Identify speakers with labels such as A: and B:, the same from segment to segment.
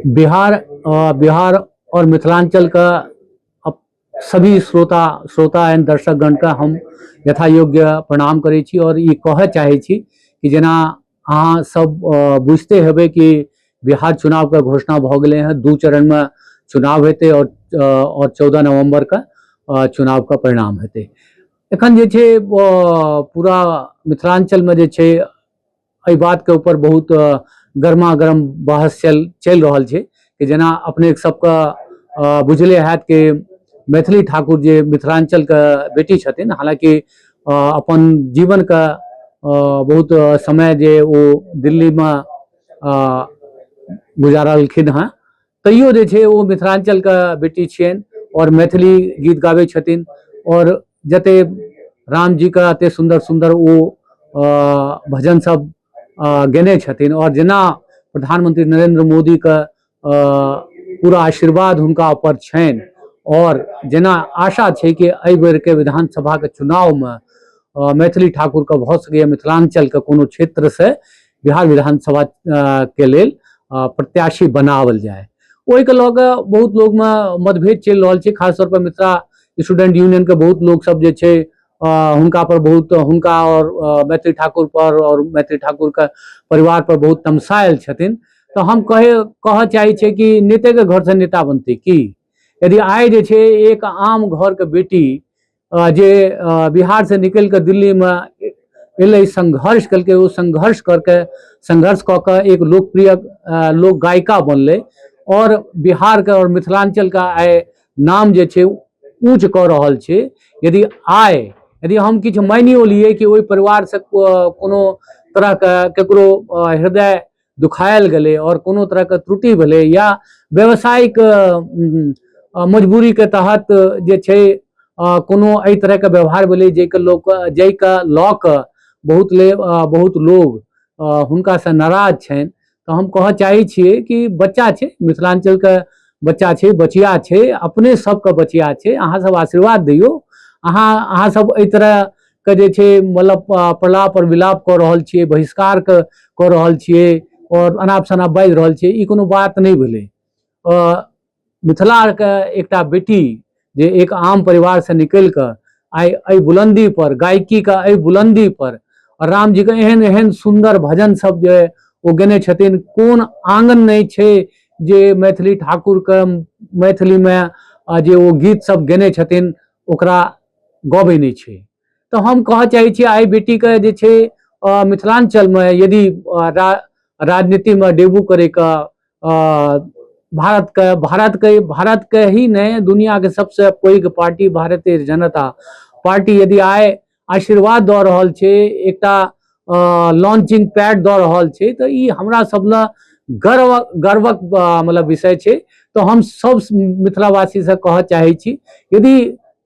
A: बिहार और मिथिलांचल का सभी श्रोता एवं दर्शकगण का हम यथा योग्य प्रणाम करै छी और ये कह चाहे छी कि जेना अहाँ सब बुझते हेबै कि बिहार चुनाव का घोषणा भ गेलै हैं। 2 चरण में चुनाव हेतै और 14 नवंबर का चुनाव का परिणाम हेतै। एखन जे छै पूरा मिथिलांचल में जे छै एहि बात के ऊपर बहुत गर्मा गर्म बहस चल रहल छै कि जेना अपने सबके बुझले हैत कि मैथिली ठाकुर जे मिथिलांचल के बेटी छथिन, हालांकि अपन जीवन का बहुत समय जे वो दिल्ली में गुजारलखिन हैं, तैयो जे छै वो मिथिलांचल का बेटी छियनि और मैथिली गीत गाबै छथिन और जते राम जी का एते सुंदर सुंदर वो भजन सब गेने छथिन और जेना प्रधानमंत्री नरेंद्र मोदी का पूरा आशीर्वाद हुनका ऊपर छनि और जेना आशा छै कि एहि बेर के विधानसभा के चुनाव में मैथिली ठाकुर का भ सकैया मिथिलांचल के कोनो क्षेत्र से बिहार विधानसभा के लेल प्रत्याशी बनावल जाए। ओहि के लऽ कऽ बहुत लोग में मतभेद चलि रहल छै, खास तौर पर मिथिला स्टूडेंट यूनियन के बहुत लोग सब जे छै हुनका पर बहुत हुनका और मैथिली ठाकुर पर और मैथिली ठाकुर का परिवार पर बहुत तमसायल छथिन। तो हम कह चाहे छे कि नेता के घर से नेता बनते की यदि आइ जे छे एक आम घर के बेटी जे बिहार से निकल के दिल्ली में एल संघर्ष करके वो संघर्ष करके एक लोकप्रिय लोक गायिका बनले और बिहार का और मिथिलांचल का आय नाम जे छे ऊंच क रहल छे। यदि हम किछ मानियो लिए कि ओहि परिवार से कोनो तरह का केकरो हृदय दुखायल गले और कोनो तरह का त्रुटि भेले या व्यवसायिक मजबूरी के तहत जे छे कोनो एहि तरह के व्यवहार भेले जैके लऽ कऽ बहुत लोग हुनका से नाराज छनि, तो हम कह चाहे छिए कि बच्चा छे, मिथिलांचल का बच्चा छे, बचिया छे, अपने सबके बचिया छे, अहाँ सब आशीर्वाद दियो। अहाँ सब एहि तरह के जे छे मतलब प्रलाप और विलाप कऽ रहल छिए, बहिष्कार कऽ रहल छिए और अनाप शनाप बाजि रहल छिए, ई कोनो बात नहीं भेले। मिथिला के एकटा बेटी जे एक आम परिवार से निकल कर आई बुलंदी पर गायकी का आई बुलंदी पर और राम जी के एहन एहन सुंदर भजन सब जे वो गेने छथिन, कोन आंगन नहीं छे जे मैथिली ठाकुर के मैथिली में जे वो गीत सब गेने छथिन ओकरा गबै नहीं छे। तो हम कह चाहे छी आई बेटी के जे छे मिथिलांचल में यदि राजनीति में डेब्यू करे का भारत के ही नहीं दुनिया के सबसे पैघ पार्टी भारतीय जनता पार्टी यदि आय आशीर्वाद दऽ रहल छे, एकटा लॉन्चिंग पैड दऽ रहल छे, तो ई हमरा सब ला गर्वक मतलब विषय छे। तो हम सब मिथिलावासी से कह चाहे छी यदि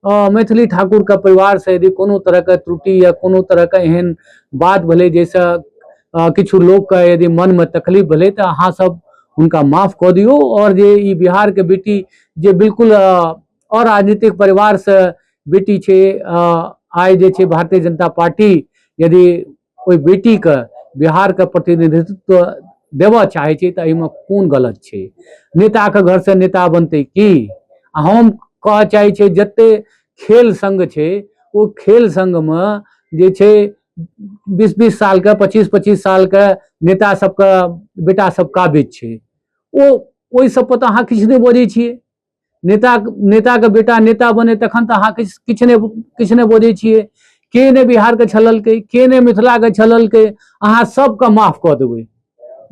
A: मैथिली ठाकुर का परिवार से यदि कोनो तरह का त्रुटि या कोनो तरह का एहन बात भले जैसे किछु लोग का यदि मन में तकलीफ भले तो अहाँ सब उनका माफ कर दियो और जे ई बिहार के बेटी जे बिल्कुल अराजनीतिक परिवार से बेटी छे आय जे छे भारतीय जनता पार्टी यदि कोई बेटी के बिहार का प्रतिनिधित्व देवा चाहे छे तो एहिमे कोन गलत छे। नेता के घर से नेता बनते की हम कह चाहे छे जते खेल संघ छे वो खेल संघ में जे छे 20-20 साल का 25-25 साल का नेता सबका बेटा सब काबिज छे, वो ओहि सब पर अहाँ किछ नहीं बजै छिए। नेता के बेटा नेता बने तखन तो अहाँ किछ नहीं बजै छिए। के ने बिहार के छललकै, के ने मिथिला के छललकै, अहाँ सबके माफ कऽ देबै,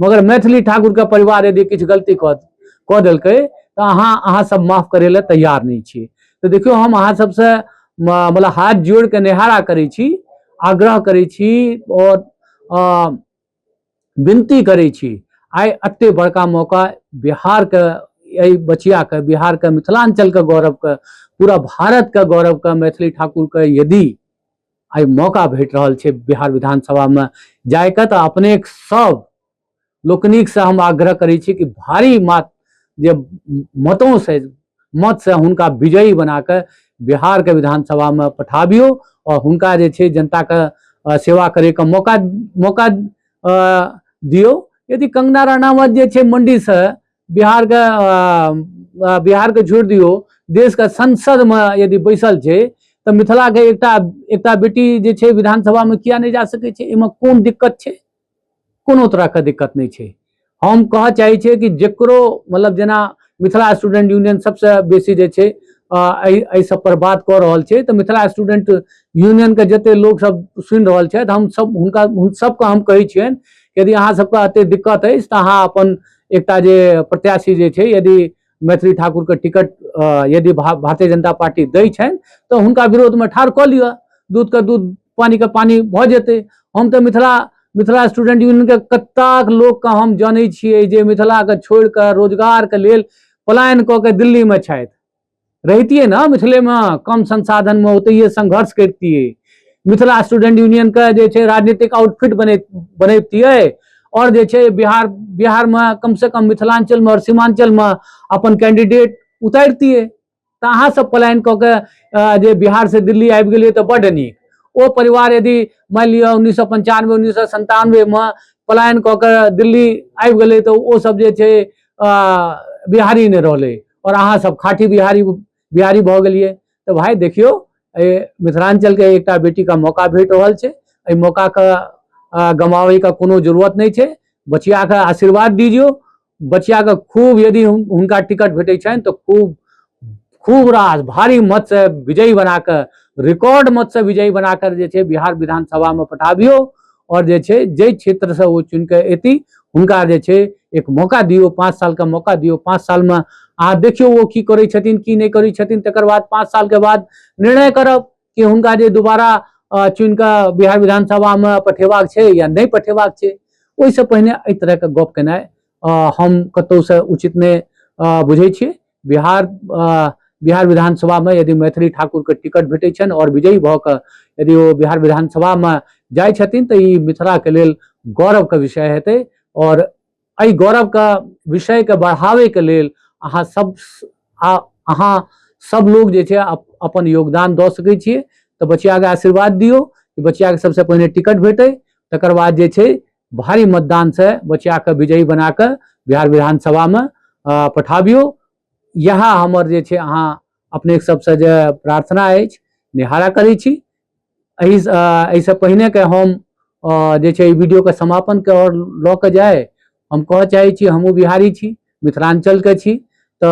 A: मगर मैथिली ठाकुर के परिवार यदि किछ गलती कऽ देलकै तो अहाँ सब माफ करे ला तैयार नहीं छी। तो देखियो हम अहाँ सबसे मतलब हाथ जोड़ के निहारा करे छी, आग्रह करे छी और विनती करे छी आइ अत्ते बड़का मौका बिहार के बचिया के बिहार के मिथिलांचल के गौरव के पूरा भारत के गौरव के मैथिली ठाकुर के यदि आई मौका भेट रहल छे बिहार विधानसभा में जाय के तो अपने सब लोकनिक से हम आग्रह करे छी कि भारी मत से हुनका विजयी बना के बिहार के विधानसभा में पठाबियो और हुनका जे छे जनता का सेवा करे का मौका दियो। यदि कंगना रनावत जे छे मंडी से बिहार के छोड़ दियो, देश का संसद में यदि बैसल छे तो मिथिला के एकटा बेटी जे छे विधानसभा में किया नहीं जा सके छे? इमे कोन दिक्कत छे? कोनो तरह का दिक्कत नहीं छे। हम कह चाहे छे कि जेकरो मतलब जना मिथिला स्टूडेंट यूनियन सबसे बेसी जे छे एहि सब पर बात कर रहल छे, तो मिथिला स्टूडेंट यूनियन के जते लोग सब सुन रहल छे, हम सब हुन सबके हम कहे छियन यदि अहाँ सबके एते दिक्कत है तो अहाँ अपन एकटा जे प्रत्याशी जे छे यदि मैथिली ठाकुर के टिकट यदि भारतीय जनता पार्टी दै छन तो हुनका विरोध में ठाड़ क लिअ, दूध के दूध पानी के पानी भ जेते। हम तो मिथिला स्टूडेंट यूनियन के कत्ताक लोग के हम जाने छिए जे मिथिला के छोड़ के रोजगार के लेल पलायन क के दिल्ली में छथि। रहतिए ना मिथिले में कम संसाधन में ओतइए संघर्ष करतिए, मिथिला स्टूडेंट यूनियन के जे छे राजनीतिक आउटफिट बनैतिए और जे छे बिहार में कम से कम मिथिलांचल में और सीमांचल में अपन कैंडिडेट उतारतिए। तो अहाँ सब पलायन क के जे बिहार से दिल्ली आबि गेलिए तो बड़ नीक। ओ परिवार यदि मान लिया 1995 1997 में पलायन क के दिल्ली आबि गेले तो ओ सब जे छे बिहारी नहीं रहले और अहाँ सब खाटी बिहारी भ गेलिए। तो भाई देखियो मिथिलांचल के एकटा बेटी का मौका भेट रहल छे, एहि मौका का गंवावे का कोनो जरूरत नहीं छे। बचिया का आशीर्वाद दीजियो, बचिया का खूब यदि उनका टिकट भेटे छन तो खूब राज भारी मत से विजयी बनाकर, रिकॉर्ड मत से विजयी बनाकर जे छे बिहार विधानसभा में पठाबियो और जे छे जे क्षेत्र से वो चुन के एती उनका जे छे एक मौका दियो, 5 साल का मौका दियो। 5 साल में अहाँ देखियो वो की करे छथिन की नहीं करे छथिन, तकर बाद 5 साल के बाद निर्णय करब कि हुनका जे दोबारा चुन के बिहार विधानसभा में पठेबाक छे या नहीं पठेबाक छे। ओहि से पहिने एहि तरह के गप केनाइ हम कतौ से उचित नहीं बुझे छिए। बिहार विधानसभा में यदि मैथिली ठाकुर के टिकट भेटे छन और विजयी भ के यदि वो बिहार विधानसभा में जाय छथिन तो ई मिथिला के लेल गौरव के विषय हेतै और एहि गौरव का विषय के बढ़ावे के लेल अहाँ सब लोग जे छे अपन योगदान द सकै छिए। तो बचिया के आशीर्वाद दियो कि बचिया के सबसे पहले टिकट भेटे, तकर बाद जे छे भारी मतदान से बचिया के विजयी बनाकर बिहार विधानसभा में पठाबियो। यह हमर जे छे अहाँ अपने सबसे जे प्रार्थना अछि निहारा करै छी। एहि से पहिने के हम जे छे वीडियो के समापन के और ल के जाए, हम कह चाहे छी हमहू बिहारी छी, मिथिलांचल के छी। तो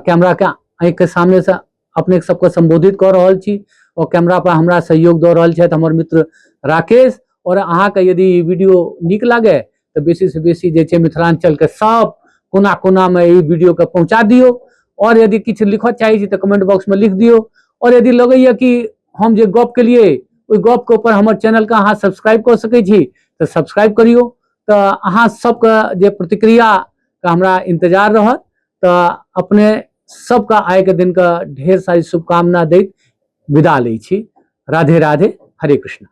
A: कैमरा के आँख के सामने से अपने सबको संबोधित कर रहल छी और कैमरा पर हमरा सहयोग द रहल छथि हमर मित्र राकेश। और अहाँ के यदि वीडियो नीक लागे तो बेसी से बेसी जे छे मिथिलांचल के सब कोना कोना में ई वीडियो के पहुंचा दियो और यदि किछ लिख चाहे छी तो कमेंट बॉक्स में लिख दियो। और यदि लगे कि हम जे गप के लिए ओइ गप के ऊपर हमर चैनल का अहाँ सब्सक्राइब कर सकै छी तो सब्सक्राइब करियो। तो अहाँ सबके जे प्रतिक्रिया का हमरा इंतजार रहत। तो अपने सबका आय के दिन का ढेर सारी शुभकामना दैत विदा लै छी। राधे राधे, हरे कृष्ण।